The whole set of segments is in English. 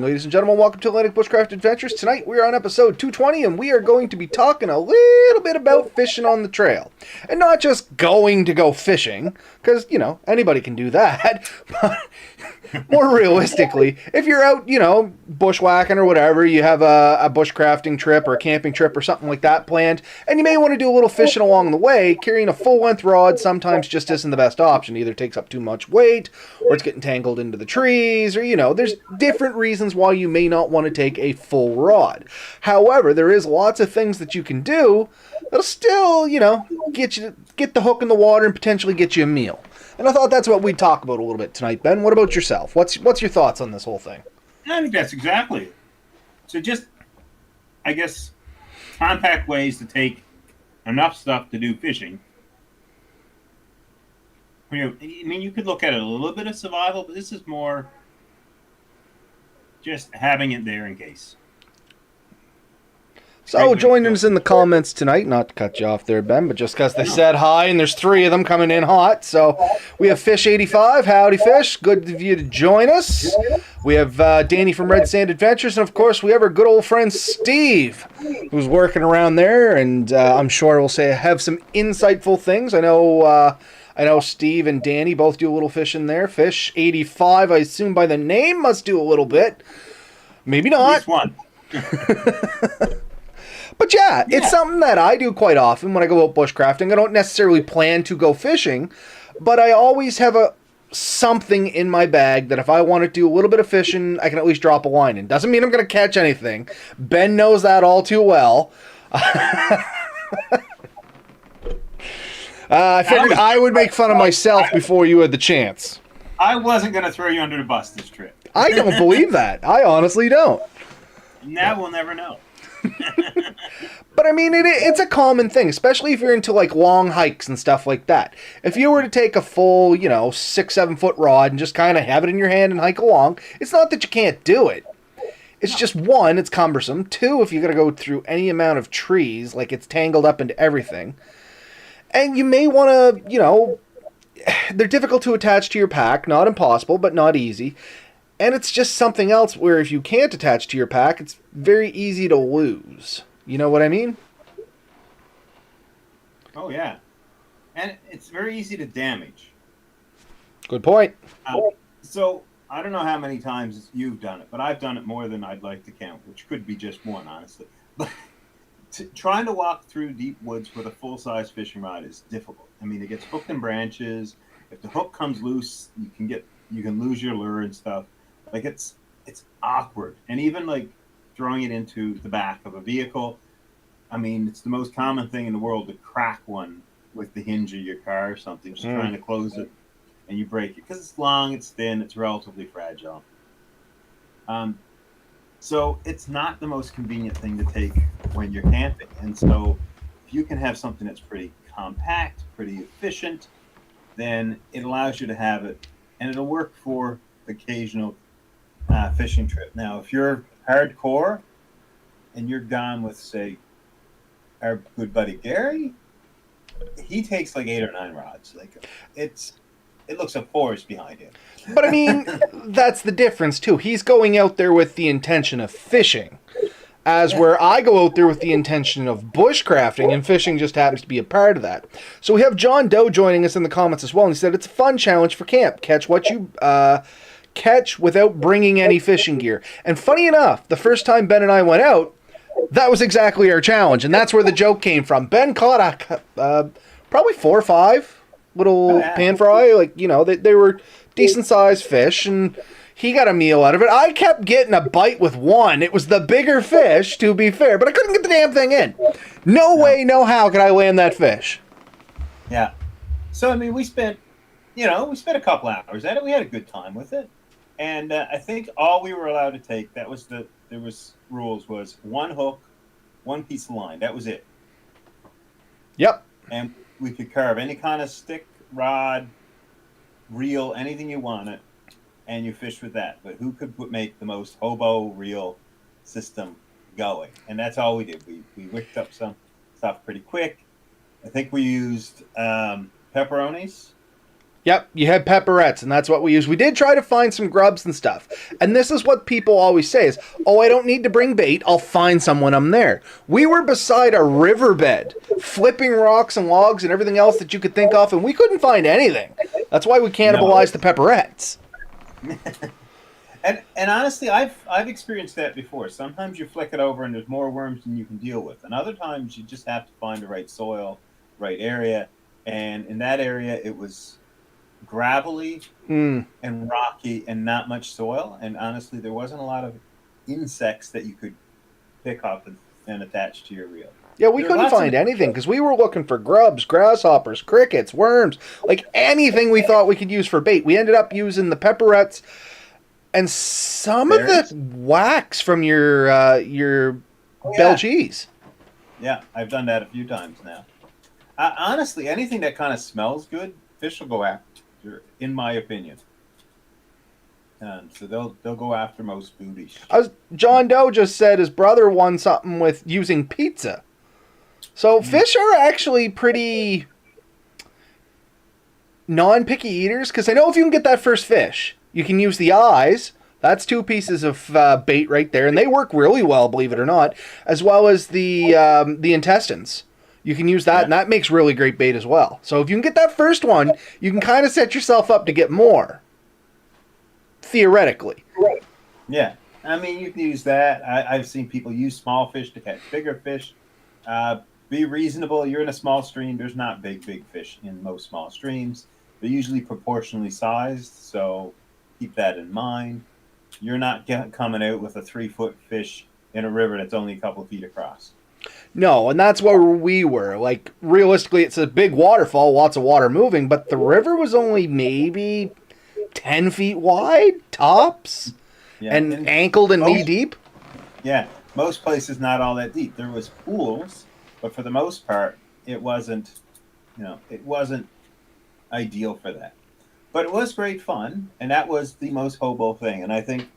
Ladies and gentlemen, welcome to Atlantic Bushcraft Adventures. Tonight we are on episode 220 and we are going to be talking a little bit about fishing on the trail. And not just going to go fishing, because, anybody can do that. But more realistically, if you're out, bushwhacking or whatever, you have a bushcrafting trip or a camping trip or something like that planned, and you may want to do a little fishing along the way, carrying a full-length rod sometimes just isn't the best option. It either takes up too much weight, or it's getting tangled into the trees, or, there's different reasons why you may not want to take a full rod. However, there is lots of things that you can do that'll still, get the hook in the water and potentially get you a meal. And I thought that's what we'd talk about a little bit tonight. Ben, what about yourself? What's your thoughts on this whole thing? I think that's exactly it. So just, I guess, compact ways to take enough stuff to do fishing. You could look at it a little bit of survival, but this is more just having it there in case. So joining us in the comments tonight, not to cut you off there, Ben, but just because they said hi, and there's 3 of them coming in hot. So we have Fish85. Howdy, Fish. Good of you to join us. We have Danny from Red Sand Adventures, and of course we have our good old friend Steve, who's working around there, and I'm sure we'll have some insightful things. I know Steve and Danny both do a little fishing there. Fish85, I assume by the name, must do a little bit. Maybe not. At least one. But yeah, it's something that I do quite often when I go out bushcrafting. I don't necessarily plan to go fishing, but I always have something in my bag that if I want to do a little bit of fishing, I can at least drop a line in. Doesn't mean I'm going to catch anything. Ben knows that all too well. I figured I would make fun of myself before you had the chance. I wasn't going to throw you under the bus this trip. I don't believe that. I honestly don't. Now we'll never know. But I mean, it's a common thing, especially if you're into like long hikes and stuff like that. If you were to take a full, 6-7 foot rod and just kind of have it in your hand and hike along, it's not that you can't do it. It's just, 1, it's cumbersome. 2, if you got to go through any amount of trees, like it's tangled up into everything. And you may want to, they're difficult to attach to your pack. Not impossible, but not easy. And it's just something else where if you can't attach to your pack, it's very easy to lose. You know what I mean? Oh, yeah. And it's very easy to damage. Good point. So, I don't know how many times you've done it, but I've done it more than I'd like to count, which could be just 1, honestly. But trying to walk through deep woods with a full-size fishing rod is difficult. I mean, it gets hooked in branches. If the hook comes loose, you can lose your lure and stuff. Like, it's awkward. And even, like, throwing it into the back of a vehicle, I mean, it's the most common thing in the world to crack one with the hinge of your car or something, just trying to close it, and you break it. Because it's long, it's thin, it's relatively fragile. So it's not the most convenient thing to take when you're camping. And so if you can have something that's pretty compact, pretty efficient, then it allows you to have it, and it'll work for the occasional fishing trip. Now, if you're hardcore and you're gone with, say, our good buddy Gary, he takes like 8 or 9 rods. Like it looks a forest behind him. But I mean, that's the difference too. He's going out there with the intention of fishing, as where I go out there with the intention of bushcrafting, and fishing just happens to be a part of that. So we have John Doe joining us in the comments as well, and he said it's a fun challenge for camp. Catch what you catch without bringing any fishing gear. And funny enough, the first time Ben and I went out, that was exactly our challenge, and that's where the joke came from. Ben caught probably 4 or 5 little pan fry, like, they were decent sized fish, and he got a meal out of it. I kept getting a bite with 1. It was the bigger fish, to be fair, but I couldn't get the damn thing in. No way, no how could I land that fish. Yeah. So, I mean, we spent a couple hours at it. We had a good time with it. And I think all we were allowed to take, there was rules, was 1 hook, 1 piece of line. That was it. Yep. And we could carve any kind of stick, rod, reel, anything you wanted, and you fish with that. But who could make the most hobo reel system going? And that's all we did. We whipped up some stuff pretty quick. I think we used pepperonis Yep, you had pepperettes, and that's what we used. We did try to find some grubs and stuff. And this is what people always say is, oh, I don't need to bring bait. I'll find some when I'm there. We were beside a riverbed, flipping rocks and logs and everything else that you could think of, and we couldn't find anything. That's why we cannibalized the pepperettes. And honestly, I've experienced that before. Sometimes you flick it over and there's more worms than you can deal with. And other times you just have to find the right soil, right area. And in that area, it was gravelly and rocky and not much soil. And honestly, there wasn't a lot of insects that you could pick up and attach to your reel. Yeah, we couldn't find anything because we were looking for grubs, grasshoppers, crickets, worms, like anything we thought we could use for bait. We ended up using the pepperettes and some of the wax from your Bell cheese. Yeah, I've done that a few times now. Honestly, anything that kind of smells good, fish will go after, in my opinion. So they'll go after most booty. John Doe just said his brother won something with using pizza. So fish are actually pretty non-picky eaters, because I know if you can get that first fish, you can use the eyes. That's 2 pieces of bait right there, and they work really well, believe it or not, as well as the intestines. You can use that, and that makes really great bait as well. So if you can get that first one, you can kind of set yourself up to get more, theoretically. Right. Yeah. I mean, you can use that. I've seen people use small fish to catch bigger fish. Be reasonable. You're in a small stream. There's not big fish in most small streams. They're usually proportionally sized, so keep that in mind. You're not coming out with a 3-foot fish in a river that's only a couple of feet across. No, and that's where we were. Like, realistically, it's a big waterfall, lots of water moving, but the river was only maybe 10 feet wide, tops, and ankled and knee-deep. Yeah, most places not all that deep. There was pools, but for the most part, it wasn't ideal for that. But it was great fun, and that was the most hobo thing. And I think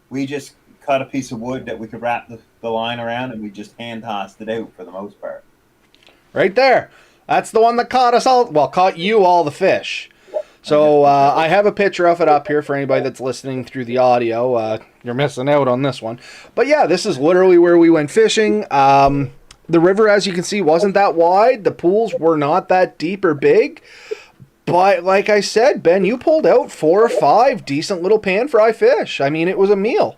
we just cut a piece of wood that we could wrap the line around, and we just hand-tossed it out for the most part. Right there. That's the one that caught you all the fish. So I have a picture of it up here for anybody that's listening through the audio. You're missing out on this one. But yeah, this is literally where we went fishing. The river, as you can see, wasn't that wide. The pools were not that deep or big. But like I said, Ben, you pulled out 4 or 5 decent little pan fry fish. I mean, it was a meal.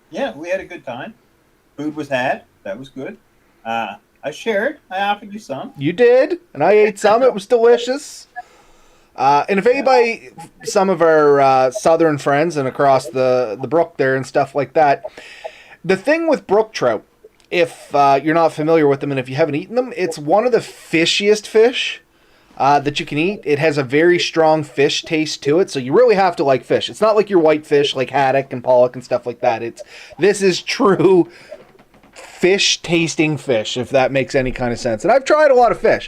Yeah, we had a good time. Food was had. That was good. I shared. I offered you some. You did, and I ate some. It was delicious. And if anybody, some of our southern friends and across the brook there and stuff like that, the thing with brook trout, if you're not familiar with them and if you haven't eaten them, it's one of the fishiest fish that you can eat. It has a very strong fish taste to it, so you really have to like fish. It's not like your white fish like haddock and pollock and stuff like that. This is true fish tasting fish, if that makes any kind of sense. And I've tried a lot of fish.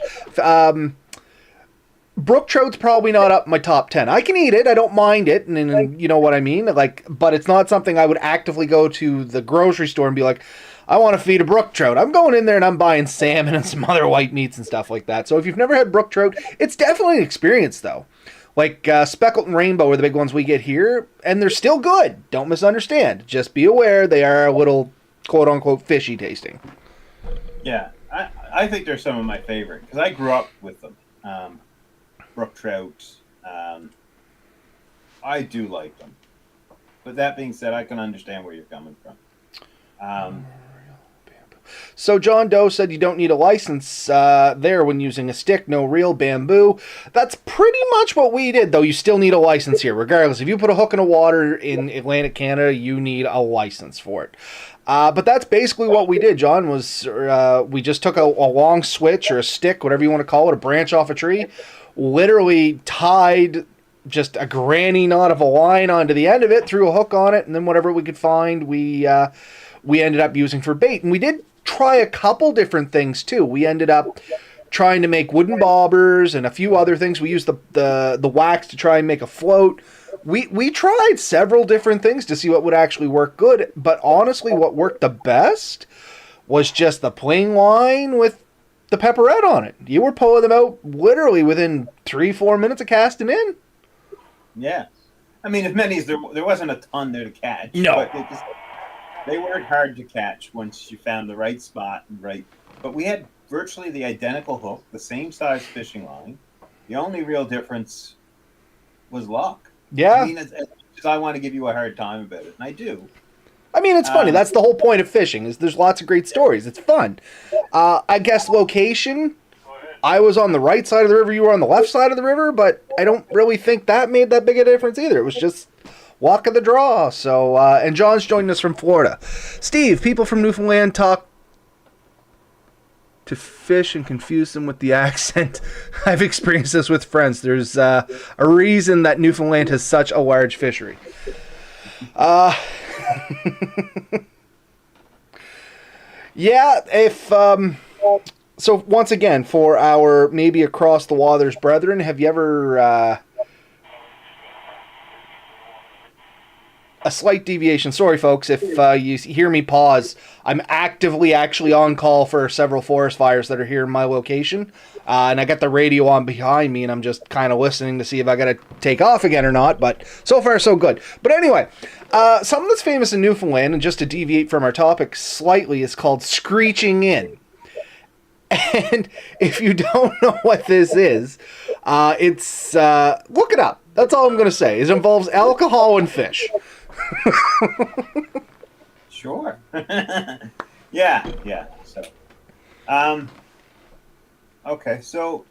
Brook trout's probably not up my top 10. I can eat it. I don't mind it, and you know what I mean. But it's not something I would actively go to the grocery store and be like, I want to feed a brook trout. I'm going in there and I'm buying salmon and some other white meats and stuff like that. So if you've never had brook trout, it's definitely an experience, though. Like speckled and rainbow are the big ones we get here, and they're still good. Don't misunderstand. Just be aware they are a little quote-unquote fishy tasting. Yeah, I think they're some of my favorite because I grew up with them. Brook trout. I do like them. But that being said, I can understand where you're coming from. So John Doe said you don't need a license there when using a stick, no reel, bamboo. That's pretty much what we did, though. You still need a license here. Regardless, if you put a hook in the water in Atlantic Canada, you need a license for it. But that's basically what we did, John, was we just took a long switch or a stick, whatever you want to call it, a branch off a tree, literally tied just a granny knot of a line onto the end of it, threw a hook on it, and then whatever we could find, we ended up using for bait. And we did try a couple different things, too. We ended up trying to make wooden bobbers and a few other things. We used the wax to try and make a float. We tried several different things to see what would actually work good, but honestly, what worked the best was just the plain line with the pepperette on it. You were pulling them out literally within 3-4 minutes of casting in. Yeah. I mean, as many as there wasn't a ton there to catch. No. But they weren't hard to catch once you found the right spot and right. But we had virtually the identical hook, the same size fishing line. The only real difference was luck. Yeah. I mean, as I want to give you a hard time about it, and I do. I mean, it's funny. That's the whole point of fishing. Is there's lots of great stories. It's fun. I guess location. I was on the right side of the river. You were on the left side of the river, but I don't really think that made that big a difference either. It was just walk of the draw. So, and John's joining us from Florida. Steve, people from Newfoundland talk to fish and confuse them with the accent. I've experienced this with friends. There's a reason that Newfoundland has such a large fishery. Yeah, if so once again, for our maybe across the waters brethren, have you ever a slight deviation? Sorry, folks, if you hear me pause. I'm actively actually on call for several forest fires that are here in my location, and I got the radio on behind me, and I'm just kind of listening to see if I got to take off again or not, but so far so good. But anyway, something that's famous in Newfoundland, and just to deviate from our topic slightly, is called screeching in. And if you don't know what this is, it's look it up. That's all I'm going to say. It involves alcohol and fish. Sure. yeah. So, okay. So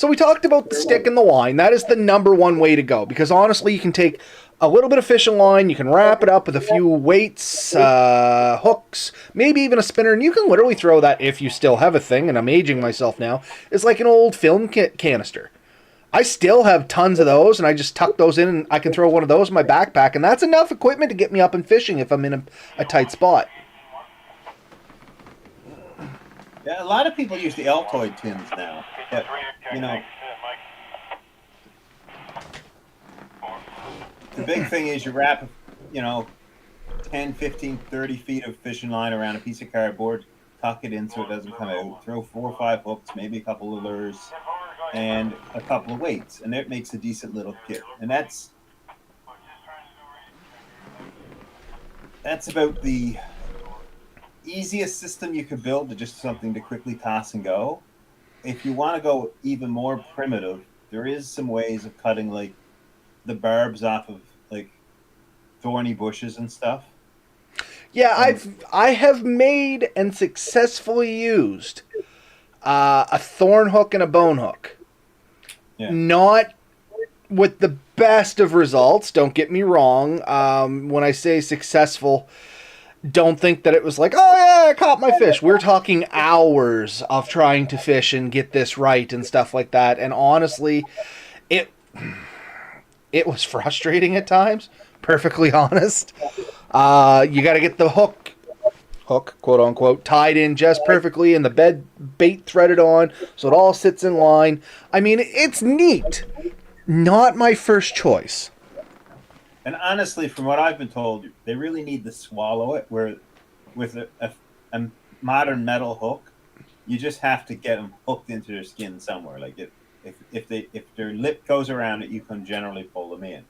we talked about the stick and the line. That is the number one way to go, because honestly, you can take a little bit of fishing line, you can wrap it up with a few weights, hooks, maybe even a spinner, and you can literally throw that, if you still have a thing, and I'm aging myself now, it's like an old film canister. I still have tons of those, and I just tuck those in, and I can throw one of those in my backpack, and that's enough equipment to get me up and fishing if I'm in a tight spot. Yeah, a lot of people use the Altoid tins now. But, you know, the big thing is you wrap, 10, 15, 30 feet of fishing line around a piece of cardboard, tuck it in so it doesn't come out, throw 4 or 5 hooks, maybe a couple of lures, and a couple of weights, and that makes a decent little kit. And that's about the easiest system you could build, to just something to quickly toss and go. If you want to go even more primitive, there is some ways of cutting like the barbs off of like thorny bushes and stuff. Yeah, I have made and successfully used a thorn hook and a bone hook. Yeah. Not with the best of results, don't get me wrong. When I say successful, don't think that it was like, oh yeah, I caught my fish. We're talking hours of trying to fish and get this right and stuff like that. And honestly, it was frustrating at times, perfectly honest. You got to get the hook, quote unquote, tied in just perfectly and the bait threaded on so it all sits in line. I mean, it's neat. Not my first choice. And honestly, from what I've been told, they really need to swallow it, where with a modern metal hook, you just have to get them hooked into their skin somewhere. Like if their lip goes around it, you can generally pull them in.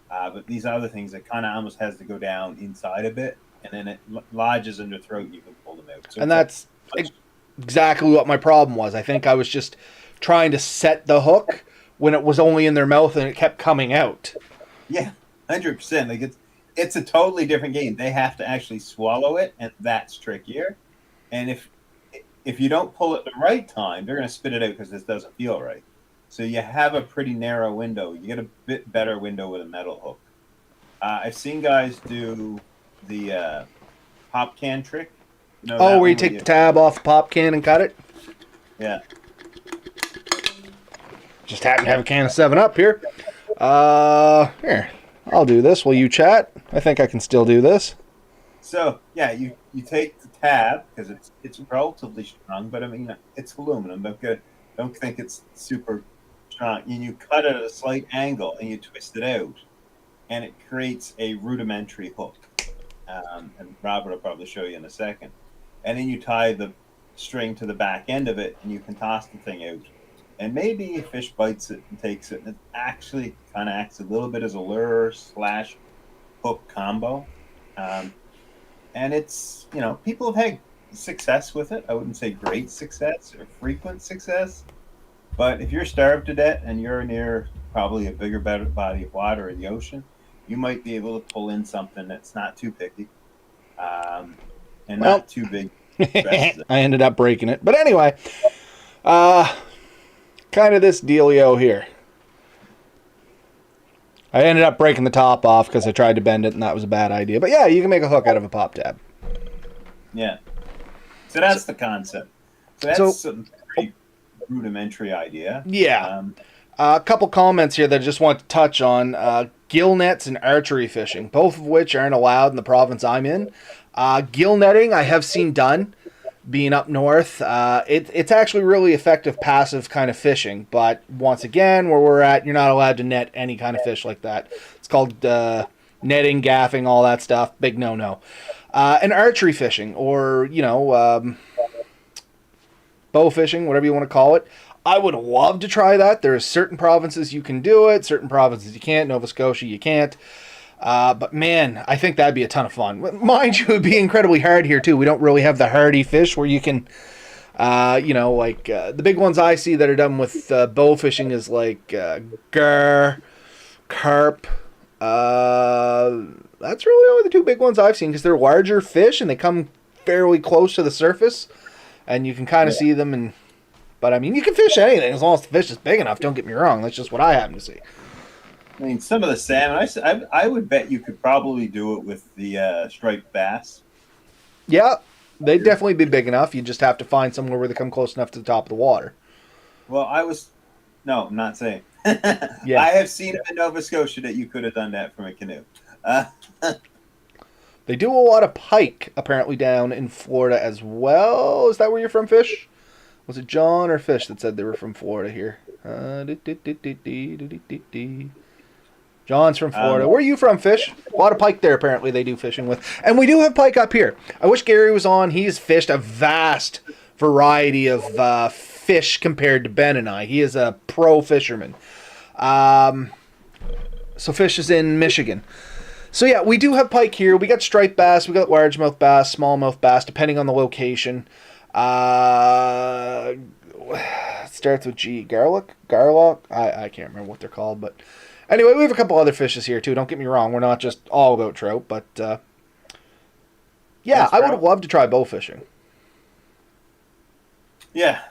But these other things, it kind of almost has to go down inside a bit, and then it lodges in their throat, you can pull them out. So and that's exactly what my problem was. I think I was just trying to set the hook when it was only in their mouth and it kept coming out. Yeah, 100%. Like it's a totally different game. They have to actually swallow it, and that's trickier. And if you don't pull it the right time, they're going to spit it out because this doesn't feel right. So you have a pretty narrow window. You get a bit better window with a metal hook. I've seen guys do the pop can trick. Where you take the tab off the pop can and cut it? Yeah. Just happen to have a can of 7-Up here. Here, I'll do this while you chat. I think I can still do this. So, yeah, you take the tab, because it's relatively strong, but I mean, it's aluminum. Don't think it's super strong. And you cut it at a slight angle, and you twist it out, and it creates a rudimentary hook. And Robert will probably show you in a second. And then you tie the string to the back end of it, and you can toss the thing out. And maybe a fish bites it and takes it, and it actually kind of acts a little bit as a lure slash hook combo. Um, and it's, people have had success with it. I wouldn't say great success or frequent success, but if you're starved to death and you're near probably a bigger, better body of water in the ocean, you might be able to pull in something that's not too picky, and Well, not too big. I ended up breaking it. But anyway, kind of this dealio here. I ended up breaking the top off because I tried to bend it, and that was a bad idea. But yeah, you can make a hook out of a pop tab. Yeah. So that's the concept. So that's a pretty rudimentary idea. Yeah. A couple comments here that I just want to touch on. Gill nets and archery fishing, both of which aren't allowed in the province I'm in. Gill netting I have seen done, being up north. It's actually really effective passive kind of fishing, but once again, where we're at, you're not allowed to net any kind of fish like that. It's called netting, gaffing, all that stuff. Big no-no. And archery fishing, or, bow fishing, whatever you want to call it. I would love to try that. There are certain provinces you can do it, certain provinces you can't. Nova Scotia, you can't. But man, I think that'd be a ton of fun. Mind you, it would be incredibly hard here too. We don't really have the hardy fish where you can, the big ones I see that are done with bow fishing is like gar, carp. That's really only the two big ones I've seen because they're larger fish and they come fairly close to the surface, and you can kind of see them. But I mean, you can fish anything as long as the fish is big enough. Don't get me wrong. That's just what I happen to see. I mean, some of the salmon, I would bet you could probably do it with the striped bass. Yeah, they'd definitely be big enough. You just have to find somewhere where they come close enough to the top of the water. Well, no, I'm not saying. Yeah. I have seen in Nova Scotia that you could have done that from a canoe. They do a lot of pike, apparently, down in Florida as well. Is that where you're from, Fish? Was it John or Fish that said they were from Florida here? John's from Florida. Where are you from, Fish? A lot of pike there, apparently, they do fishing with. And we do have pike up here. I wish Gary was on. He's fished a vast variety of fish compared to Ben and I. He is a pro fisherman. So Fish is in Michigan. So yeah, we do have pike here. We got striped bass. We got largemouth bass, smallmouth bass, depending on the location. It starts with G. Garlock? I can't remember what they're called, but anyway, we have a couple other fishes here too. Don't get me wrong, we're not just all about trout, but yeah, I would have loved to try bow fishing. Yeah,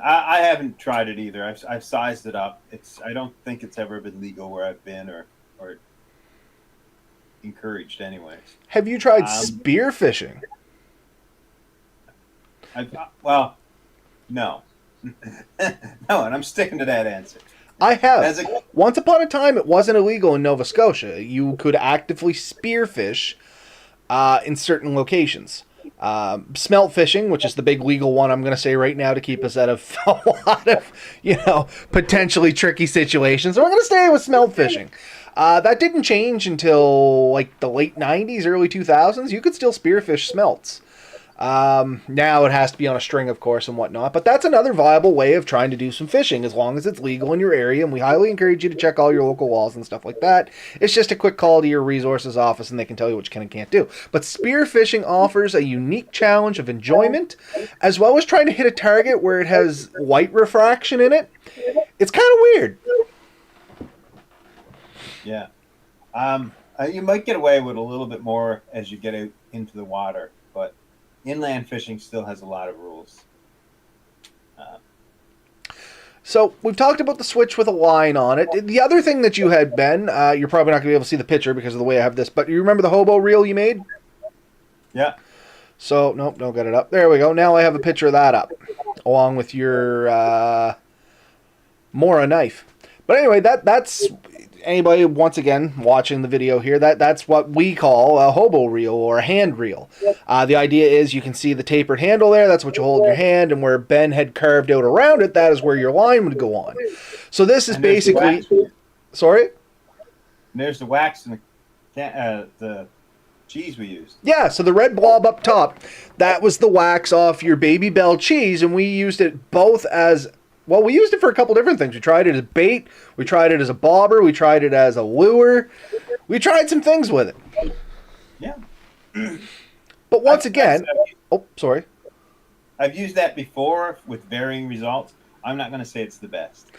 I haven't tried it either. I've sized it up. I don't think it's ever been legal where I've been or encouraged anyways. Have you tried spear fishing? Well, no. No, and I'm sticking to that answer. I have. Once upon a time, it wasn't illegal in Nova Scotia. You could actively spearfish in certain locations. Smelt fishing, which is the big legal one I'm going to say right now to keep us out of a lot of, potentially tricky situations. So we're going to stay with smelt fishing. That didn't change until like the late 90s, early 2000s. You could still spearfish smelts. Now it has to be on a string, of course, and whatnot, but that's another viable way of trying to do some fishing as long as it's legal in your area, and we highly encourage you to check all your local laws and stuff like that. It's just a quick call to your resources office and they can tell you what you can and can't do. But spear fishing offers a unique challenge of enjoyment, as well as trying to hit a target where it has light refraction in it. It's kind of weird. Yeah. You might get away with a little bit more as you get out into the water, but inland fishing still has a lot of rules. So we've talked about the switch with a line on it. The other thing that you had, Ben, you're probably not going to be able to see the picture because of the way I have this, but you remember the hobo reel you made? Yeah. So, nope, don't get it up. There we go. Now I have a picture of that up, along with your Mora knife. But anyway, that's anybody, once again, watching the video here, that's what we call a hobo reel or a hand reel. The idea is you can see the tapered handle there. That's what you hold in your hand, and where Ben had carved out around it, that is where your line would go on. So this is basically... Sorry? There's the wax and the cheese we used. Yeah, so the red blob up top, that was the wax off your Baby Bell cheese, and we used it both as, well, we used it for a couple different things. We tried it as bait, we tried it as a bobber, we tried it as a lure. We tried some things with it. Yeah. But once again, oh, sorry. I've used that before with varying results. I'm not going to say it's the best.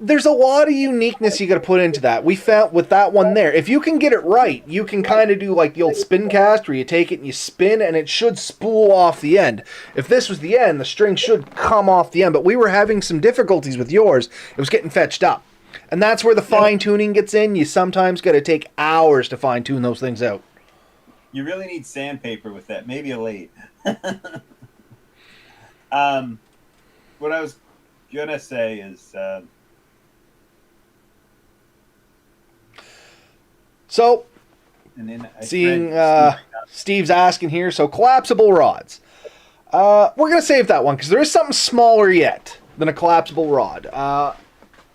There's a lot of uniqueness you got to put into that. We found with that one there, if you can get it right, you can kind of do like the old spin cast where you take it and you spin and it should spool off the end. If this was the end, the string should come off the end. But we were having some difficulties with yours. It was getting fetched up. And that's where the fine tuning gets in. You sometimes got to take hours to fine tune those things out. You really need sandpaper with that, maybe a lathe. What I was going to say is... So, seeing Steve's asking here, so collapsible rods. We're going to save that one because there is something smaller yet than a collapsible rod.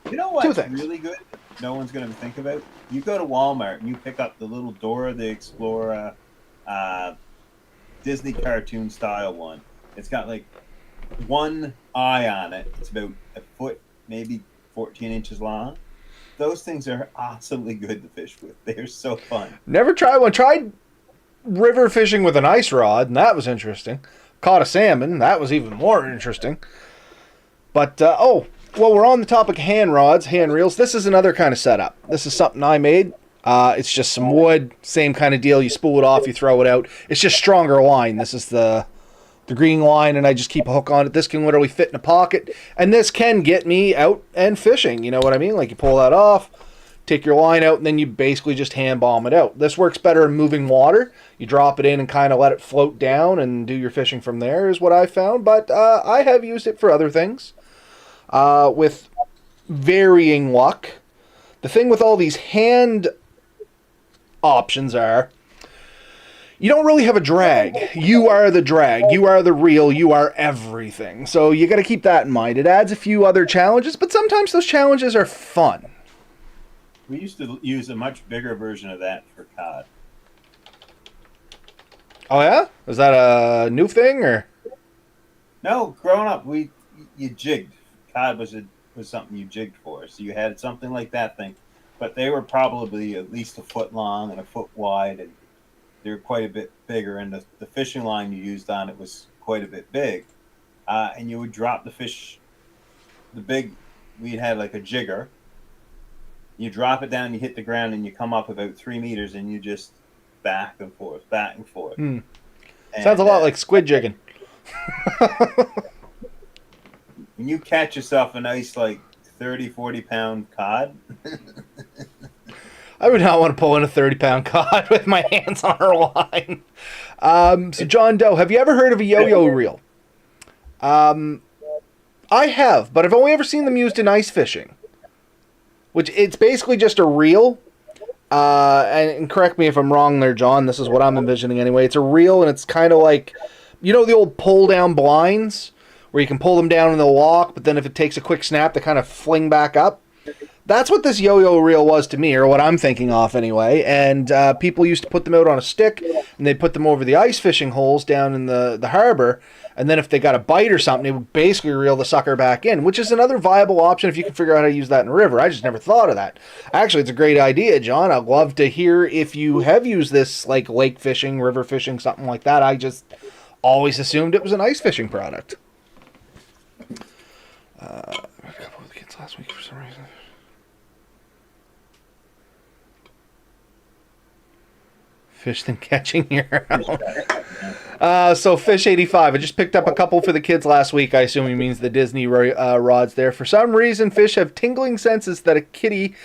You know what's really good? No one's going to think about? You go to Walmart and you pick up the little Dora the Explorer Disney cartoon style one. It's got like one eye on it. It's about a foot, maybe 14 inches long. Those things are awesomely good to fish with. They're so fun. Never tried one. Tried river fishing with an ice rod, and that was interesting. Caught a salmon. That was even more interesting. But, well, we're on the topic of hand rods, hand reels. This is another kind of setup. This is something I made. It's just some wood, same kind of deal. You spool it off, you throw it out. It's just stronger line. This is the green line, and I just keep a hook on it. This can literally fit in a pocket, and this can get me out and fishing. You know what I mean? Like you pull that off, take your line out, and then you basically just hand bomb it out. This works better in moving water. You drop it in and kind of let it float down and do your fishing from there is what I found, but I have used it for other things with varying luck. The thing with all these hand options are you don't really have a drag. You are the drag. You are the reel. You are everything. So you got to keep that in mind. It adds a few other challenges, but sometimes those challenges are fun. We used to use a much bigger version of that for cod. Oh yeah? Is that a new thing or? No, growing up, you jigged. Cod was something you jigged for. So you had something like that thing, but they were probably at least a foot long and a foot wide, and they were quite a bit bigger. And the fishing line you used on it was quite a bit big, and you would drop the fish. We had like a jigger. You drop it down, you hit the ground, and you come up about 3 meters, and you just back and forth, back and forth. And, sounds a lot like squid jigging. When you catch yourself a nice, like, 30, 40-pound cod. I would not want to pull in a 30-pound cod with my hands on her line. So, John Doe, have you ever heard of a yo-yo reel? I have, but I've only ever seen them used in ice fishing. Which, it's basically just a reel. And correct me if I'm wrong there, John. This is what I'm envisioning anyway. It's a reel, and it's kind of like, you know the old pull-down blinds? Where you can pull them down and they'll lock, but then if it takes a quick snap, they kind of fling back up. That's what this yo-yo reel was to me, or what I'm thinking of anyway. And people used to put them out on a stick, and they'd put them over the ice fishing holes down in the harbor. And then if they got a bite or something, it would basically reel the sucker back in, which is another viable option if you can figure out how to use that in a river. I just never thought of that. Actually, it's a great idea, John. I'd love to hear if you have used this, like lake fishing, river fishing, something like that. I just always assumed it was an ice fishing product. A couple of the kids last week for some reason. Fish than catching your own. So Fish 85. I just picked up a couple for the kids last week. I assume he means the Disney rods there. For some reason, fish have tingling senses that a kiddie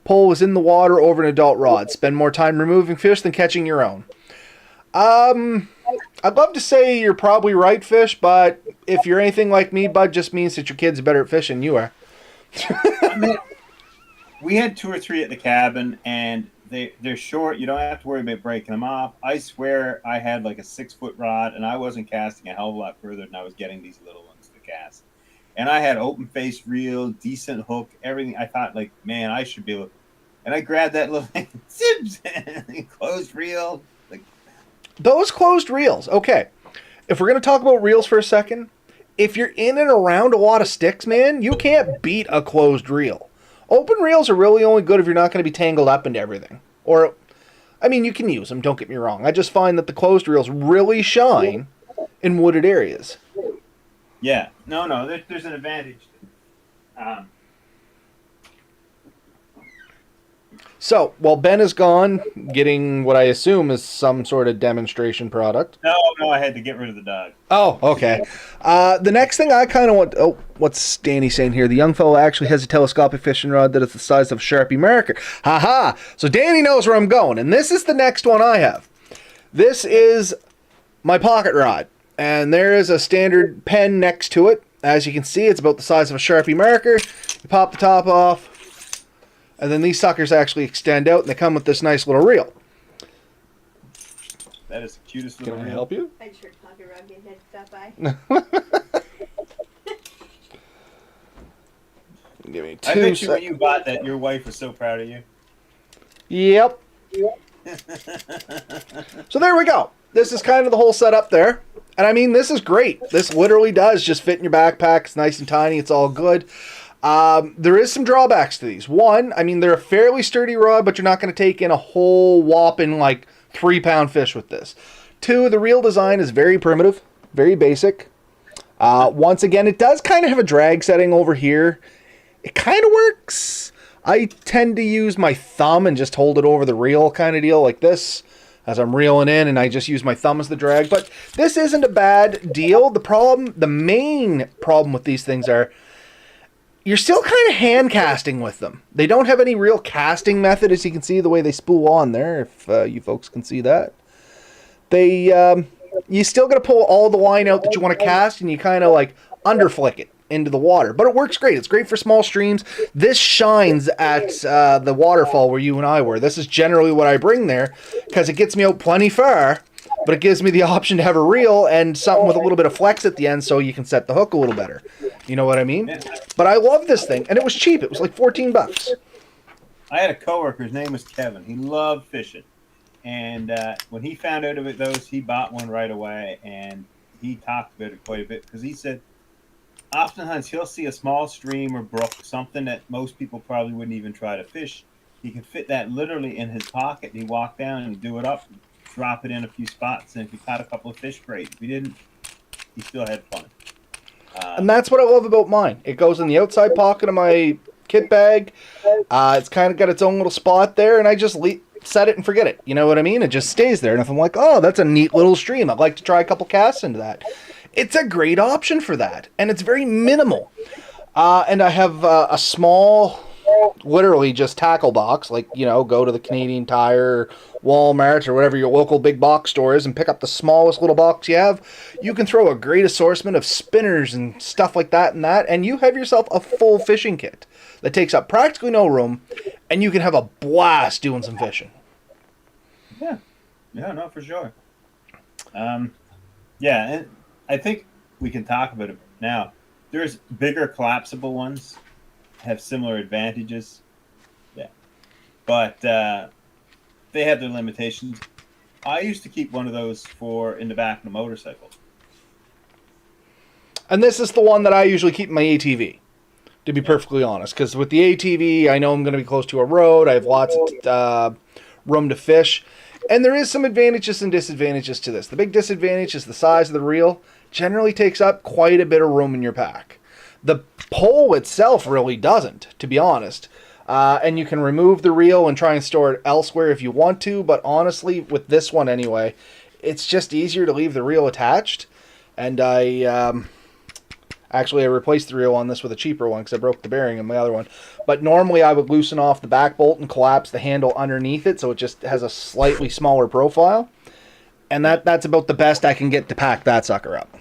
pole is in the water over an adult rod. Spend more time removing fish than catching your own. I'd love to say you're probably right, Fish, but if you're anything like me, Bud, just means that your kids are better at fishing than you are. I mean, we had 2 or 3 at the cabin, and they're short. You don't have to worry about breaking them off. I swear I had like a 6-foot rod, and I wasn't casting a hell of a lot further than I was getting these little ones to cast. And I had open-faced reel, decent hook, everything. I thought, like, man, I should be able to... And I grabbed that little thing, zips, closed reel, like Those closed reels, okay. If we're going to talk about reels for a second, if you're in and around a lot of sticks, man, you can't beat a closed reel. Open reels are really only good if you're not going to be tangled up into everything. Or, I mean, you can use them, don't get me wrong. I just find that the closed reels really shine in wooded areas. Yeah. No, there's an advantage. So, while Ben is gone, getting what I assume is some sort of demonstration product. No, I had to get rid of the dog. Oh, okay. The next thing I kind of want... Oh, what's Danny saying here? The young fellow actually has a telescopic fishing rod that is the size of a Sharpie marker. Ha-ha! So Danny knows where I'm going, and this is the next one I have. This is my pocket rod, and there is a standard pen next to it. As you can see, it's about the size of a Sharpie marker. You pop the top off, and then these suckers actually extend out, and they come with this nice little reel. That is the cutest little Can I reel. help you? I'd sure pocket rub your head stop by. Give me I two bet you when you bought that, your wife was so proud of you. Yep. So there we go. This is kind of the whole setup there. And I mean, this is great. This literally does just fit in your backpack. It's nice and tiny. It's all good. There is some drawbacks to these. One, I mean, they're a fairly sturdy rod, but you're not going to take in a whole whopping like 3-pound fish with this. Two, the reel design is very primitive, very basic. Once again, it does kind of have a drag setting over here. It kind of works. I tend to use my thumb and just hold it over the reel kind of deal like this as I'm reeling in, and I just use my thumb as the drag. But this isn't a bad deal. The main problem with these things are you're still kind of hand casting with them. They don't have any real casting method, as you can see the way they spool on there, if you folks can see that. You still got to pull all the line out that you want to cast, and you kind of like underflick it into the water. But it works great. It's great for small streams. This shines at the waterfall where you and I were. This is generally what I bring there because it gets me out plenty far, but it gives me the option to have a reel and something with a little bit of flex at the end so you can set the hook a little better. You know what I mean? But I love this thing, and it was cheap. It was like $14. I had a coworker. His name was Kevin. He loved fishing, and when he found out about those, he bought one right away, and he talked about it quite a bit because he said oftentimes he'll see a small stream or brook, something that most people probably wouldn't even try to fish. He can fit that literally in his pocket, and he walk down and do it up, drop it in a few spots, and if he caught a couple of fish, great. If he didn't, he still had fun. And that's what I love about mine. It goes in the outside pocket of my kit bag. It's kind of got its own little spot there, and I just set it and forget it. You know what I mean? It just stays there. And if I'm like, oh, that's a neat little stream, I'd like to try a couple casts into that. It's a great option for that, and it's very minimal. And I have a small, literally just tackle box, like, you know, go to the Canadian Tire, Walmart, or whatever your local big box store is and pick up the smallest little box you have. You can throw a great assortment of spinners and stuff like that in that, and you have yourself a full fishing kit that takes up practically no room, and you can have a blast doing some fishing. Yeah, no, for sure. Yeah, and I think we can talk about it now. There's bigger collapsible ones, have similar advantages. Yeah, but they have their limitations. I used to keep one of those in the back of the motorcycle. And this is the one that I usually keep in my ATV, to be perfectly honest. Because with the ATV, I know I'm going to be close to a road. I have lots of room to fish. And there is some advantages and disadvantages to this. The big disadvantage is the size of the reel. Generally takes up quite a bit of room in your pack. The pole itself really doesn't, to be honest. And you can remove the reel and try and store it elsewhere if you want to. But honestly, with this one anyway, it's just easier to leave the reel attached. And I replaced the reel on this with a cheaper one because I broke the bearing in my other one. But normally I would loosen off the back bolt and collapse the handle underneath it so it just has a slightly smaller profile. And that's about the best I can get to pack that sucker up.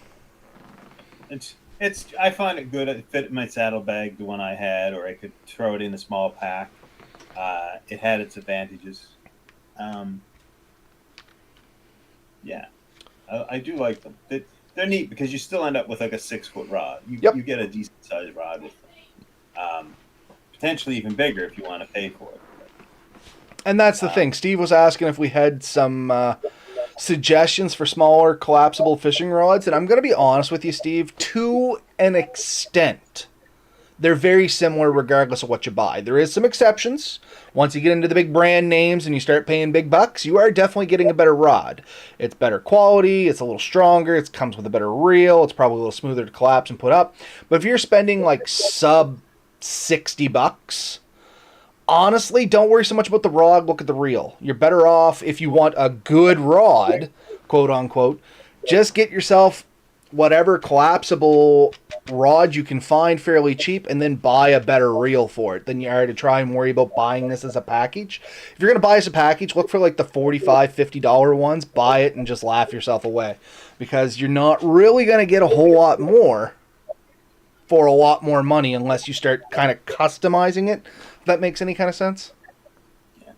I find it good. It fit in my saddlebag, the one I had, or I could throw it in a small pack. It had its advantages. Yeah, I do like them. They're neat because you still end up with like a 6-foot rod. You get a decent sized rod with them. Potentially even bigger if you want to pay for it. And that's the thing. Steve was asking if we had some suggestions for smaller collapsible fishing rods, and I'm going to be honest with you, Steve, to an extent. They're very similar regardless of what you buy. There is some exceptions. Once you get into the big brand names and you start paying big bucks, you are definitely getting a better rod. It's better quality, it's a little stronger, it comes with a better reel, it's probably a little smoother to collapse and put up. But if you're spending like sub $60, honestly, don't worry so much about the rod, look at the reel. You're better off if you want a good rod, quote unquote, just get yourself whatever collapsible rod you can find fairly cheap and then buy a better reel for it than you are to try and worry about buying this as a package. If you're going to buy as a package, look for like the $45, $50 ones, buy it and just laugh yourself away because you're not really going to get a whole lot more for a lot more money unless you start kind of customizing it. If that makes any kind of sense. Yeah.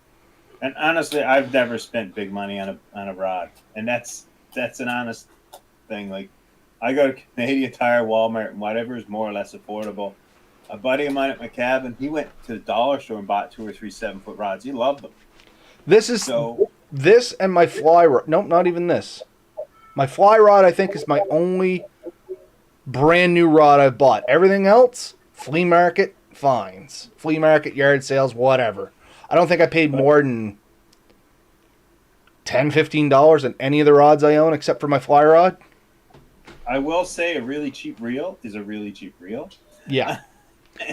And honestly, I've never spent big money on a rod, and that's an honest thing. Like, I go to Canadian Tire, Walmart, and whatever is more or less affordable. A buddy of mine at my cabin, he went to the dollar store and bought 2 or 3 7-foot rods. He loved them. This and my fly rod. Nope, not even this. My fly rod, I think, is my only brand new rod I've bought. Everything else, flea market finds, flea market, yard sales, whatever. I don't think I paid more than $10, $15 on any of the rods I own except for my fly rod. I will say a really cheap reel is a really cheap reel. Yeah.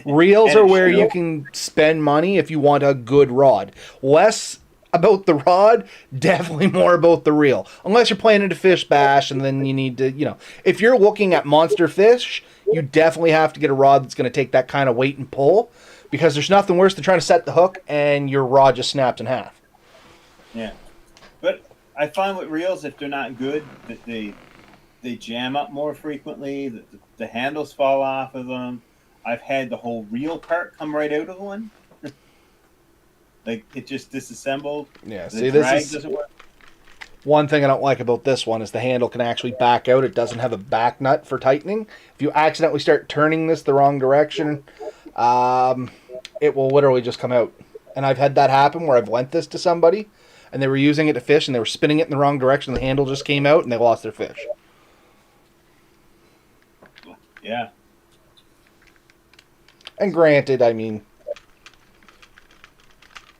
Reels are where you can spend money if you want a good rod. Less about the rod, definitely more about the reel. Unless you're playing into fish bash and then you need to, if you're looking at monster fish, you definitely have to get a rod that's going to take that kind of weight and pull because there's nothing worse than trying to set the hook and your rod just snaps in half. Yeah. But I find with reels, if they're not good, that they jam up more frequently, the handles fall off of them. I've had the whole reel part come right out of one. Like, it just disassembled. Yeah, the see, drag this is doesn't work. one thing I don't like about this one is the handle can actually back out. It doesn't have a back nut for tightening. If you accidentally start turning this the wrong direction, it will literally just come out. And I've had that happen where I've lent this to somebody, and they were using it to fish, and they were spinning it in the wrong direction. The handle just came out, and they lost their fish. Yeah. And granted, I mean,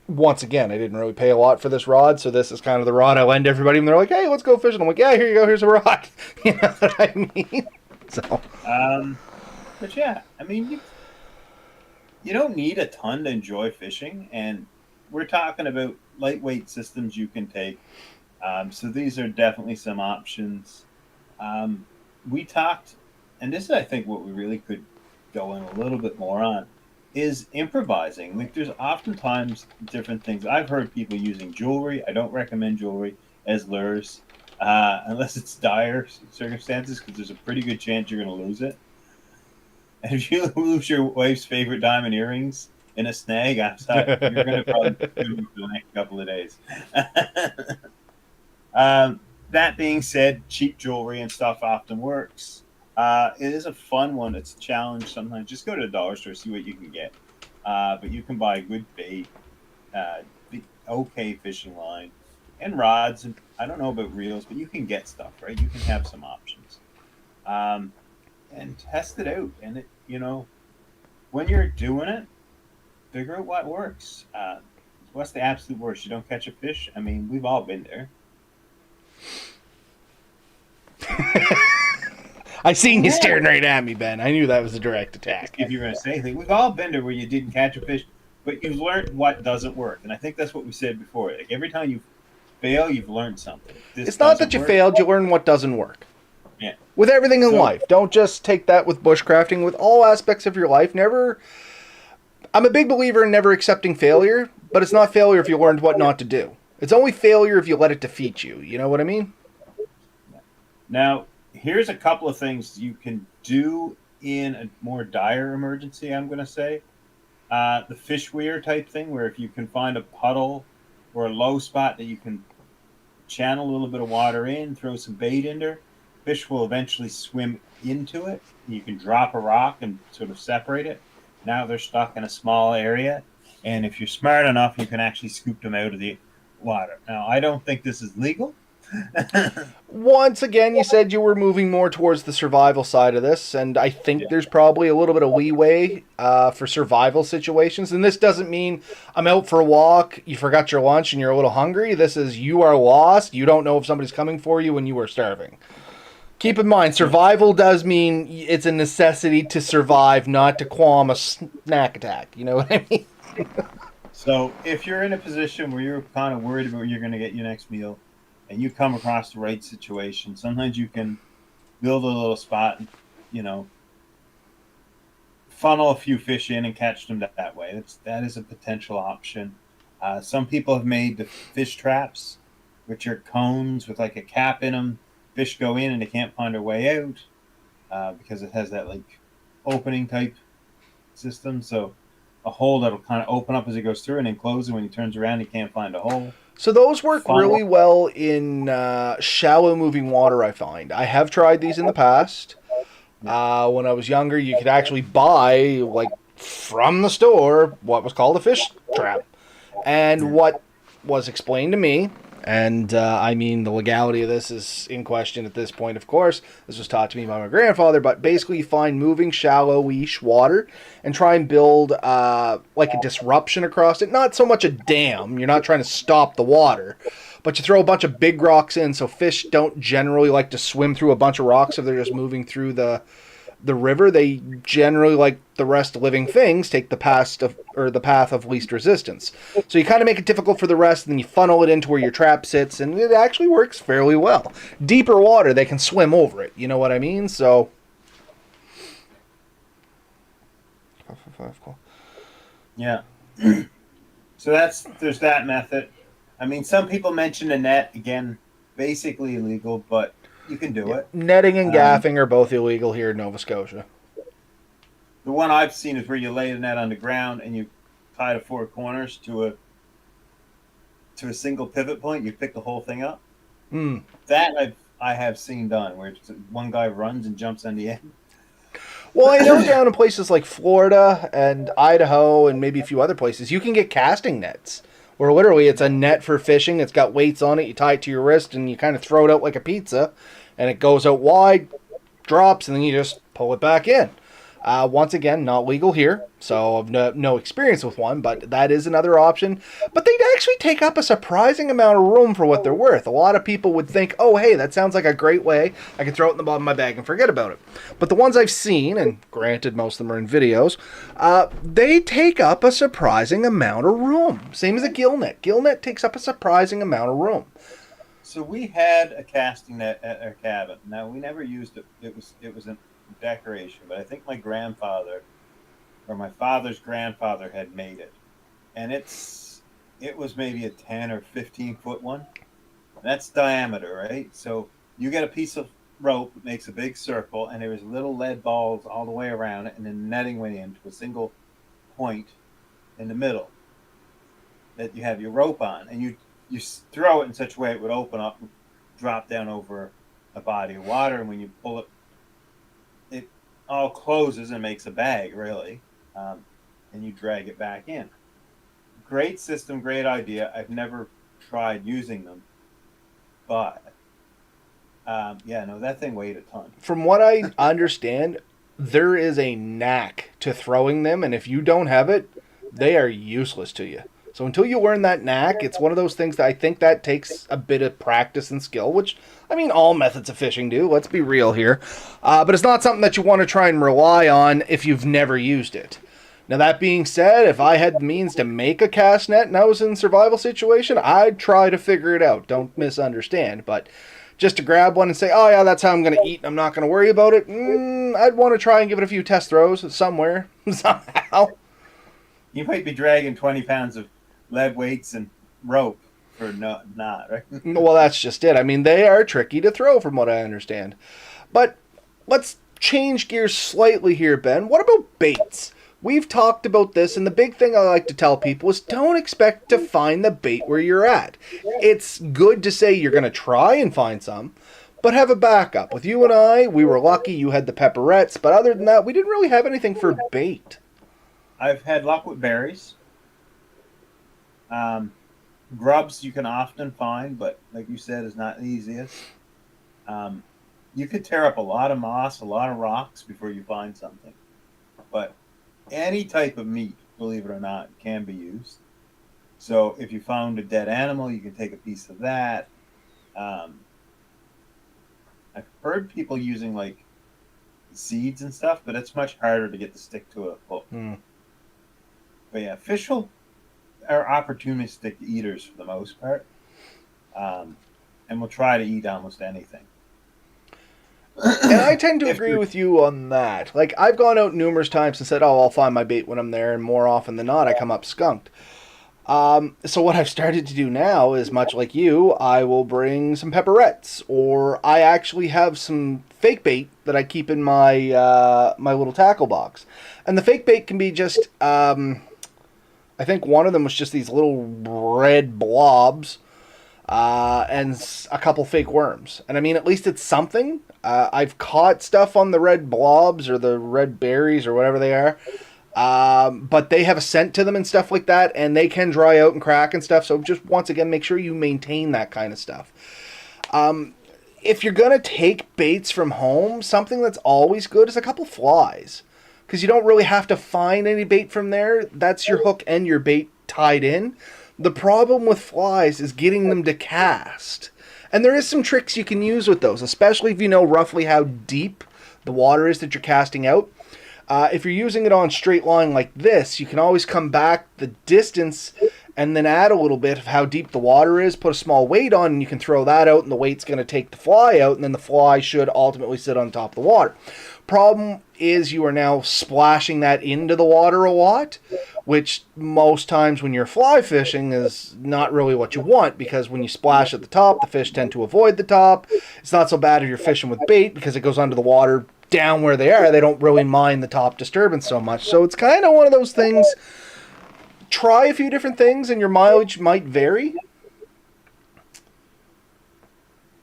once again, I didn't really pay a lot for this rod, so this is kind of the rod I lend everybody, and they're like, hey, let's go fishing. I'm like, yeah, here you go, here's a rod. You know what I mean? So. But yeah, I mean, you don't need a ton to enjoy fishing, and we're talking about lightweight systems you can take. So these are definitely some options. We talked, and this is, I think, what we really could go in a little bit more on, is improvising. Like, there's oftentimes different things. I've heard people using jewelry. I don't recommend jewelry as lures unless it's dire circumstances, because there's a pretty good chance you're going to lose it. And if you lose your wife's favorite diamond earrings in a snag, I'm sorry, you're going to probably do it for the next couple of days. That being said, cheap jewelry and stuff often works. It is a fun one. It's a challenge sometimes. Just go to the dollar store, see what you can get. But you can buy a good bait, the okay fishing line, and rods. And I don't know about reels, but you can get stuff, right? You can have some options. And test it out. And, when you're doing it, figure out what works. What's the absolute worst? You don't catch a fish? I mean, we've all been there. I seen you staring right at me, Ben. I knew that was a direct attack. If you're going to say anything, we've all been there where you didn't catch a fish, but you've learned what doesn't work. And I think that's what we said before. Like, every time you fail, you've learned something. It's not that you failed, you learn what doesn't work. Yeah. With everything in life. Don't just take that with bushcrafting. With all aspects of your life, I'm a big believer in never accepting failure, but it's not failure if you learned what not to do. It's only failure if you let it defeat you. You know what I mean? Now, here's a couple of things you can do in a more dire emergency, I'm going to say. The fish weir type thing, where if you can find a puddle or a low spot that you can channel a little bit of water in, throw some bait in there, fish will eventually swim into it. You can drop a rock and sort of separate it. Now they're stuck in a small area, and if you're smart enough, you can actually scoop them out of the water. Now, I don't think this is legal, Once again, you said you were moving more towards the survival side of this, and I think Yeah. there's probably a little bit of leeway for survival situations. And this doesn't mean I'm out for a walk, you forgot your lunch, and you're a little hungry. This is you are lost, you don't know if somebody's coming for you, and you are starving. Keep in mind, survival does mean it's a necessity to survive, not to qualm a snack attack. You know what I mean? So if you're in a position where you're kind of worried about where you're going to get your next meal, and you come across the right situation, sometimes you can build a little spot and, you know, funnel a few fish in and catch them that way. That is a potential option. Some people have made the fish traps, which are cones with like a cap in them. Fish go in and they can't find their way out because it has that like opening type system. So a hole that'll kind of open up as it goes through and then close, and when he turns around, he can't find a hole. So those work Funnel. really well in shallow moving water, I find. I have tried these in the past. When I was younger, you could actually buy, like, from the store, what was called a fish trap. And what was explained to me, and I mean, the legality of this is in question at this point, of course. This was taught to me by my grandfather, but basically you find moving shallow-ish water and try and build like a disruption across it. Not so much a dam. You're not trying to stop the water. But you throw a bunch of big rocks in, so fish don't generally like to swim through a bunch of rocks if they're just moving through the river. They generally, like the rest of living things, take the path of least resistance. So you kind of make it difficult for the rest, and then you funnel it into where your trap sits, and it actually works fairly well. Deeper water, they can swim over it. You know what I mean? So. Cool. Yeah. So there's that method. I mean, some people mention a net, again, basically illegal, but you can do it. Netting and gaffing are both illegal here in Nova Scotia. The one I've seen is where you lay the net on the ground and you tie the four corners to a single pivot point. You pick the whole thing up. That I have seen done, where one guy runs and jumps on the end. Well, I know down in places like Florida and Idaho and maybe a few other places, you can get casting nets. Where literally it's a net for fishing. It's got weights on it. You tie it to your wrist and you kind of throw it out like a pizza. And it goes out wide, drops, and then you just pull it back in. Once again, not legal here. So I've no experience with one, but that is another option. But they actually take up a surprising amount of room for what they're worth. A lot of people would think, oh, hey, that sounds like a great way. I can throw it in the bottom of my bag and forget about it. But the ones I've seen, and granted most of them are in videos, they take up a surprising amount of room. Same as a gill net. Gill net takes up a surprising amount of room. So we had a casting net at our cabin. Now, we never used it. It was a decoration, but I think my grandfather or my father's grandfather had made it. And it was maybe a 10 or 15 foot one. That's diameter, right? So you get a piece of rope that makes a big circle, and there was little lead balls all the way around it, and then netting went into a single point in the middle that you have your rope on, and you throw it in such a way it would open up and drop down over a body of water, and when you pull it, it all closes and makes a bag, really, and you drag it back in. Great system, great idea. I've never tried using them, but that thing weighed a ton. From what I understand, there is a knack to throwing them, and if you don't have it, they are useless to you. So until you learn that knack, it's one of those things that I think that takes a bit of practice and skill, which, I mean, all methods of fishing do. Let's be real here. But it's not something that you want to try and rely on if you've never used it. Now, that being said, if I had the means to make a cast net and I was in a survival situation, I'd try to figure it out. Don't misunderstand. But just to grab one and say, oh, yeah, that's how I'm going to eat and I'm not going to worry about it, I'd want to try and give it a few test throws somewhere, somehow. You might be dragging 20 pounds of lead weights and rope for not, right? Well, that's just it. I mean, they are tricky to throw from what I understand. But let's change gears slightly here, Ben. What about baits? We've talked about this, and the big thing I like to tell people is don't expect to find the bait where you're at. It's good to say you're going to try and find some, but have a backup. With you and I, we were lucky you had the pepperettes, but other than that, we didn't really have anything for bait. I've had luck with berries. Grubs you can often find, but like you said, is not the easiest. You could tear up a lot of moss, a lot of rocks before you find something. But any type of meat, believe it or not, can be used. So if you found a dead animal, you can take a piece of that. Um, I've heard people using like seeds and stuff, but it's much harder to get to stick to a hook. But yeah, are opportunistic eaters for the most part, and will try to eat almost anything. And I tend to agree with you on that. Like, I've gone out numerous times and said, oh, I'll find my bait when I'm there, and more often than not, I come up skunked. So what I've started to do now is, much like you, I will bring some pepperettes, or I actually have some fake bait that I keep in my my little tackle box. And the fake bait can be just, I think one of them was just these little red blobs, and a couple fake worms. And I mean, at least it's something. I've caught stuff on the red blobs or the red berries or whatever they are. But they have a scent to them and stuff like that, and they can dry out and crack and stuff. So just once again, make sure you maintain that kind of stuff. If you're going to take baits from home, something that's always good is a couple flies. Because you don't really have to find any bait from there. That's your hook and your bait tied in. The problem with flies is getting them to cast. And there is some tricks you can use with those, especially if you know roughly how deep the water is that you're casting out. If you're using it on straight line like this, you can always come back the distance and then add a little bit of how deep the water is, put a small weight on, and you can throw that out, and the weight's going to take the fly out, and then the fly should ultimately sit on top of the water. Problem is you are now splashing that into the water a lot, which most times when you're fly fishing is not really what you want, because when you splash at the top, the fish tend to avoid the top. It's not so bad if you're fishing with bait, because it goes under the water down where they are. They don't really mind the top disturbance so much. So it's kind of one of those things. Try a few different things and your mileage might vary.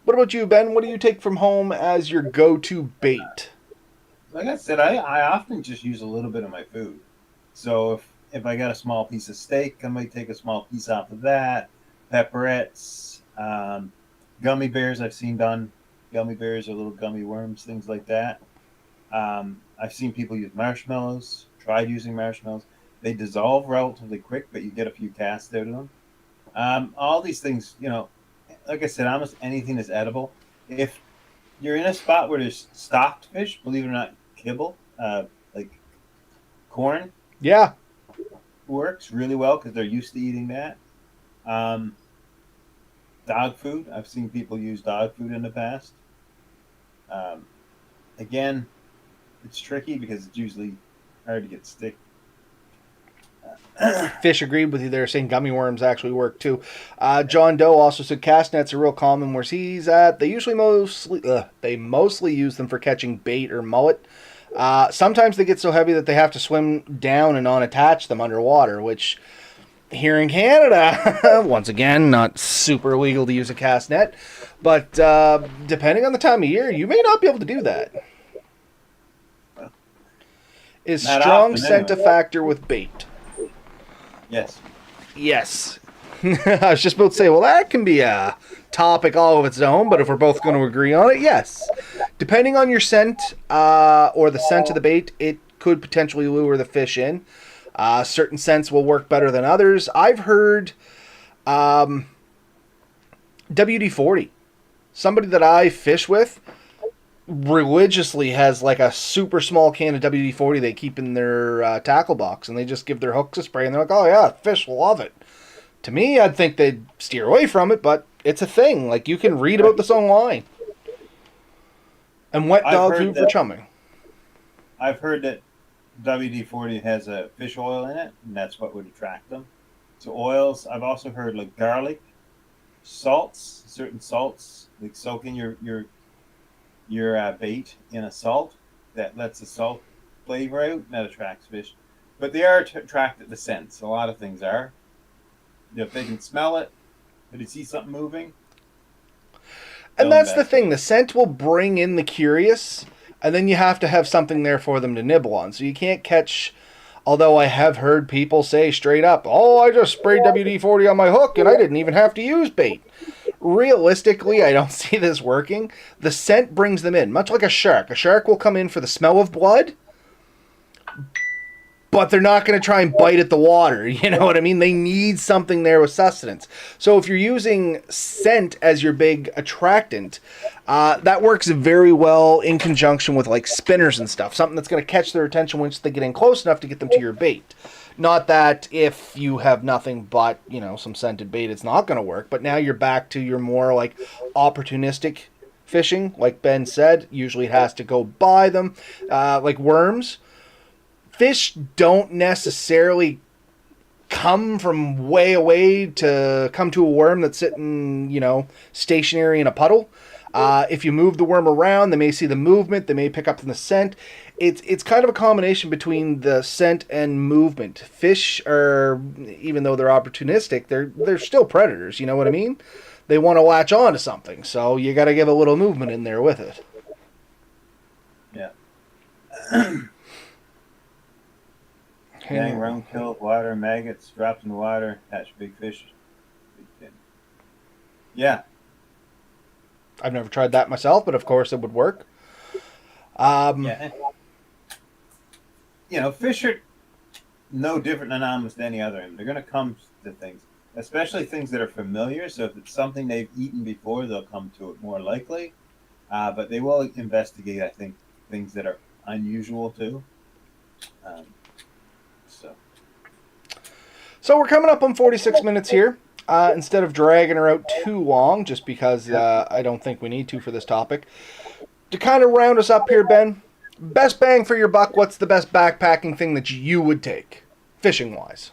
What about you, Ben? What do you take from home as your go-to bait? Like I said, I often just use a little bit of my food. So if I got a small piece of steak, I might take a small piece off of that. Pepperettes, gummy bears I've seen done. Gummy bears or little gummy worms, things like that. I've seen people use marshmallows, tried using marshmallows. They dissolve relatively quick, but you get a few casts out of them. All these things, like I said, almost anything is edible. If you're in a spot where there's stocked fish, believe it or not, kibble, like corn, Yeah. works really well because they're used to eating that. Dog food, I've seen people use dog food in the past. Again, it's tricky because it's usually hard to get stick. Fish agreed with you there, saying gummy worms actually work too. John Doe also said cast nets are real common where he's at. They mostly use them for catching bait or mullet. Sometimes they get so heavy that they have to swim down and unattach them underwater, which here in Canada, once again, not super legal to use a cast net, but depending on the time of year, you may not be able to do that. Is Not strong often, scent anyway. a factor with bait? Yes. Yes. I was just about to say, well, that can be a topic all of its own, but if we're both going to agree on it, yes. Depending on your scent or the scent of the bait, it could potentially lure the fish in. Certain scents will work better than others. I've heard WD-40. Somebody that I fish with religiously has like a super small can of WD-40 they keep in their tackle box, and they just give their hooks a spray, and they're like, oh yeah, fish love it. To me, I'd think they'd steer away from it, but it's a thing. Like, you can read about this online. And wet dog food for chumming. I've heard that WD-40 has a fish oil in it, and that's what would attract them. So oils, I've also heard like garlic, salts, certain salts, like soaking your bait in a salt that lets the salt flavor out, and that attracts fish. But they are attracted to scents. A lot of things are. If they can smell it, if they see something moving. And that's the thing. The scent will bring in the curious, and then you have to have something there for them to nibble on. So you can't catch Although I have heard people say straight up, oh, I just sprayed WD-40 on my hook and I didn't even have to use bait. Realistically, I don't see this working. The scent brings them in, much like a shark. A shark will come in for the smell of blood, but they're not going to try and bite at the water. You know what I mean? They need something there with sustenance. So if you're using scent as your big attractant, that works very well in conjunction with like spinners and stuff. Something that's going to catch their attention once they get in close enough to get them to your bait. Not that if you have nothing but, you know, some scented bait, it's not going to work. But now you're back to your more like opportunistic fishing. Like Ben said, usually it has to go by them. Like worms. Fish don't necessarily come from way away to come to a worm that's sitting, you know, stationary in a puddle. If you move the worm around, they may see the movement. They may pick up the scent. It's kind of a combination between the scent and movement. Fish are, even though they're opportunistic, they're still predators. You know what I mean? They want to latch on to something, so you got to give a little movement in there with it. Yeah. Gang, round kill, water, maggots, dropped in the water, catch big fish. Yeah. I've never tried that myself, but of course it would work. Yeah. You know, fish are no different than almost any other animal. They're going to come to things, especially things that are familiar. So if it's something they've eaten before, they'll come to it more likely. But they will investigate, I think, things that are unusual too. So we're coming up on 46 minutes here. Instead of dragging her out too long, just because I don't think we need to for this topic. To kind of round us up here, Ben, best bang for your buck, what's the best backpacking thing that you would take, fishing-wise?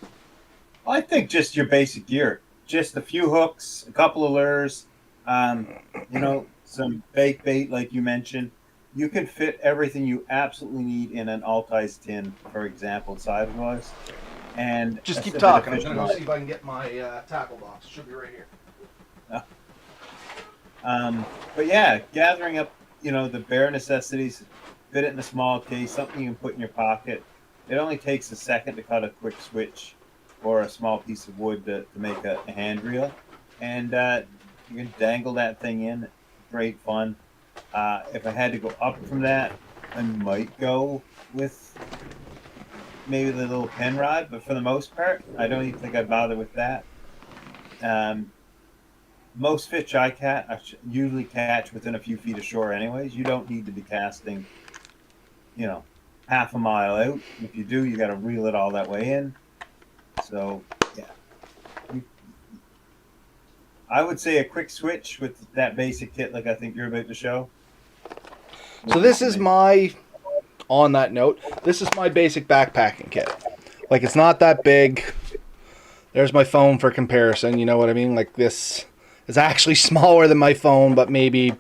I think just your basic gear. Just a few hooks, a couple of lures, you know, some fake bait like you mentioned. You can fit everything you absolutely need in an all-size tin, for example, size-wise. And just keep talking. I'm going to go see if I can get my tackle box. It should be right here. But yeah, gathering up, you know, the bare necessities, fit it in a small case, something you can put in your pocket. It only takes a second to cut a quick switch or a small piece of wood to make a hand reel. And you can dangle that thing in. Great fun. If I had to go up from that, I might go with maybe the little pen rod, but for the most part, I don't even think I'd bother with that. Most fish I usually catch within a few feet of shore anyways. You don't need to be casting, you know, half a mile out. If you do, you got to reel it all that way in. So, yeah. I would say a quick switch with that basic kit like I think you're about to show. So this is my... On that note, this is my basic backpacking kit. Like, it's not that big. There's my phone for comparison, you know what I mean? Like, this is actually smaller than my phone, but maybe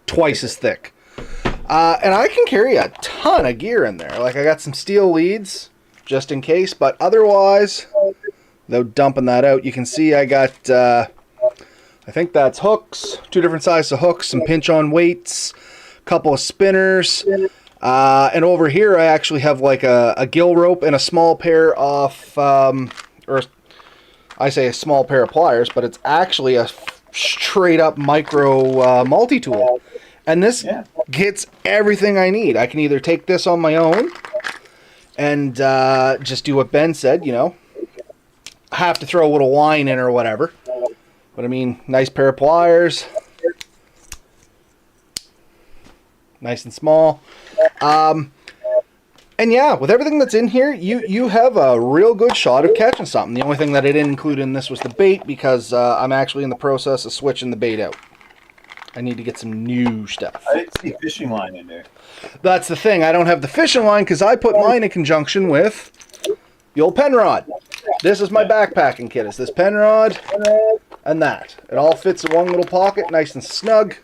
twice as thick. And I can carry a ton of gear in there. Like, I got some steel leads, just in case, but otherwise, without dumping that out, you can see I got, I think that's hooks, 2 different sizes of hooks, some pinch-on weights, a couple of spinners. And over here, I actually have like a gill rope and a small pair of, or I say a small pair of pliers, but it's actually a straight up micro multi-tool. And this gets everything I need. I can either take this on my own and just do what Ben said, you know, have to throw a little line in or whatever. But I mean, nice pair of pliers. Nice and small. And yeah, with everything that's in here, you have a real good shot of catching something. The only thing that I didn't include in this was the bait, because I'm actually in the process of switching the bait out. I need to get some new stuff. I didn't see fishing line in there. That's the thing. I don't have the fishing line because I put mine in conjunction with the old pen rod. This is my backpacking kit. It's this pen rod and that. It all fits in one little pocket, nice and snug.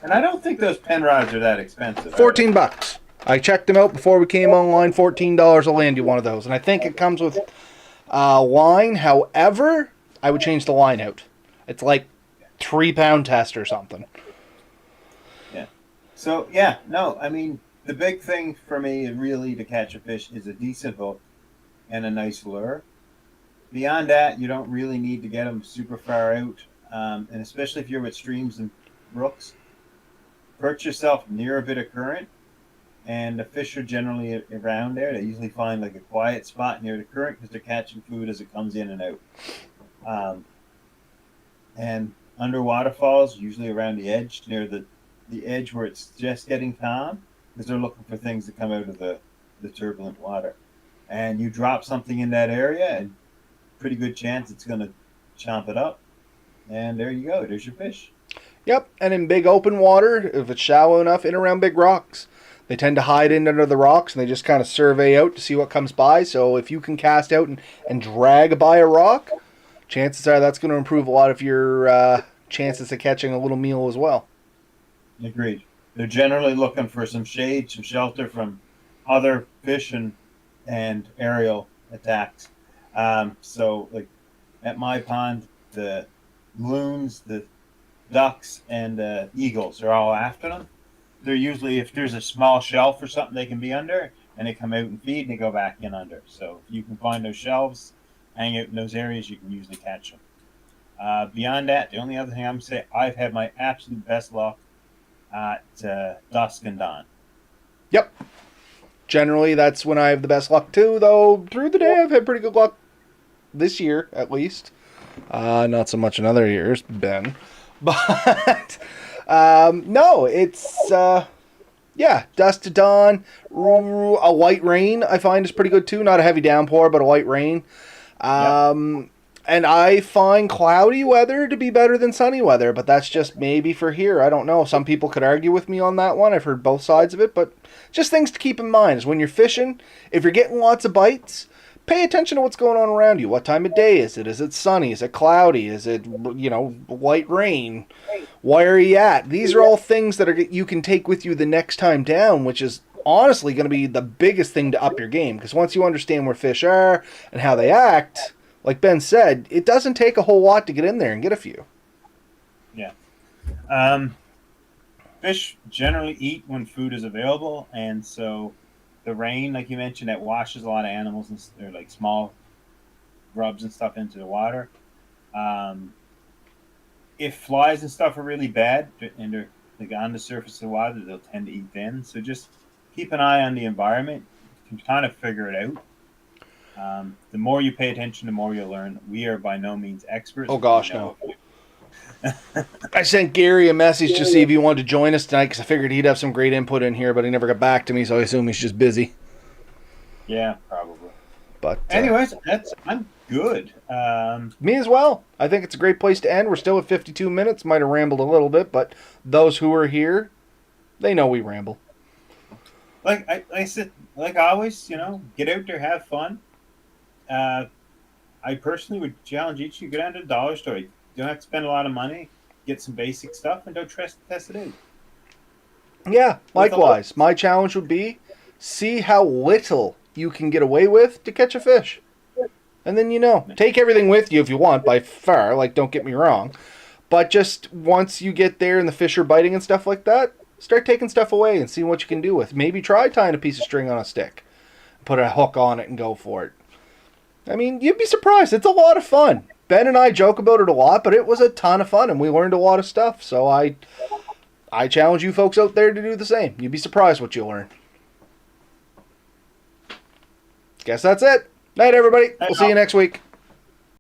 And I don't think those pen rods are that expensive. $14. I checked them out before we came online. $14 will land you one of those. And I think it comes with line. However, I would change the line out. It's like 3-pound test or something. Yeah. So, yeah, no, I mean, The big thing for me, really, to catch a fish is a decent hook and a nice lure. Beyond that, you don't really need to get them super far out, and especially if you're with streams and brooks, perch yourself near a bit of current, and the fish are generally around there. They usually find like a quiet spot near the current because they're catching food as it comes in and out. And under waterfalls, usually around the edge, near the edge where it's just getting calm, because they're looking for things to come out of the turbulent water. And you drop something in that area, and pretty good chance it's going to chomp it up. And there you go. There's your fish. Yep, and in big open water, if it's shallow enough, in around big rocks. They tend to hide in under the rocks, and they just kind of survey out to see what comes by. So if you can cast out and drag by a rock, chances are that's going to improve a lot of your chances of catching a little meal as well. Agreed. They're generally looking for some shade, some shelter from other fish and aerial attacks. So, like at my pond, the loons, the ducks, and the eagles are all after them. They're usually, if there's a small shelf or something they can be under, and they come out and feed, and they go back in under. So if you can find those shelves, hang out in those areas, you can usually catch them. Beyond that, the only other thing I'm going to say, I've had my absolute best luck at dusk and dawn. Yep. Generally, that's when I have the best luck too, though through the day I've had pretty good luck this year, at least. Not so much in other years, Ben. But, no, it's, dusk to dawn. A light rain, I find, is pretty good too. Not a heavy downpour, but a light rain. And I find cloudy weather to be better than sunny weather, but that's just maybe for here. I don't know. Some people could argue with me on that one. I've heard both sides of it, but just things to keep in mind is when you're fishing, if you're getting lots of bites, pay attention to what's going on around you. What time of day is it? Is it sunny? Is it cloudy? Is it, light rain? Where are you at? These are all things that you can take with you the next time down, which is honestly going to be the biggest thing to up your game. Because once you understand where fish are and how they act, like Ben said, it doesn't take a whole lot to get in there and get a few. Yeah. Fish generally eat when food is available, and so the rain, like you mentioned, that washes a lot of animals and they're like small grubs and stuff into the water. If flies and stuff are really bad and they're like on the surface of the water, they'll tend to eat then. So just keep an eye on the environment. You can kind of figure it out. The more you pay attention, the more you'll learn. We are by no means experts. Oh, gosh, no. I sent Gary a message to see if he wanted to join us tonight because I figured he'd have some great input in here, but he never got back to me, so I assume he's just busy. Yeah, probably. But anyways, I'm good. Me as well. I think it's a great place to end. We're still at 52 minutes. Might have rambled a little bit, but those who are here, they know we ramble. Like I said, like always, get out there, have fun. I personally would challenge each of you, go down to the dollar store. You don't have to spend a lot of money. Get some basic stuff and don't test it out. Yeah, likewise. My challenge would be see how little you can get away with to catch a fish. And then take everything with you if you want, by far. Like, don't get me wrong. But just once you get there and the fish are biting and stuff like that, start taking stuff away and seeing what you can do with. Maybe try tying a piece of string on a stick. Put a hook on it and go for it. I mean, you'd be surprised. It's a lot of fun. Ben and I joke about it a lot, but it was a ton of fun, and we learned a lot of stuff. So I challenge you folks out there to do the same. You'd be surprised what you'll learn. Guess that's it. Night, everybody. We'll see you next week.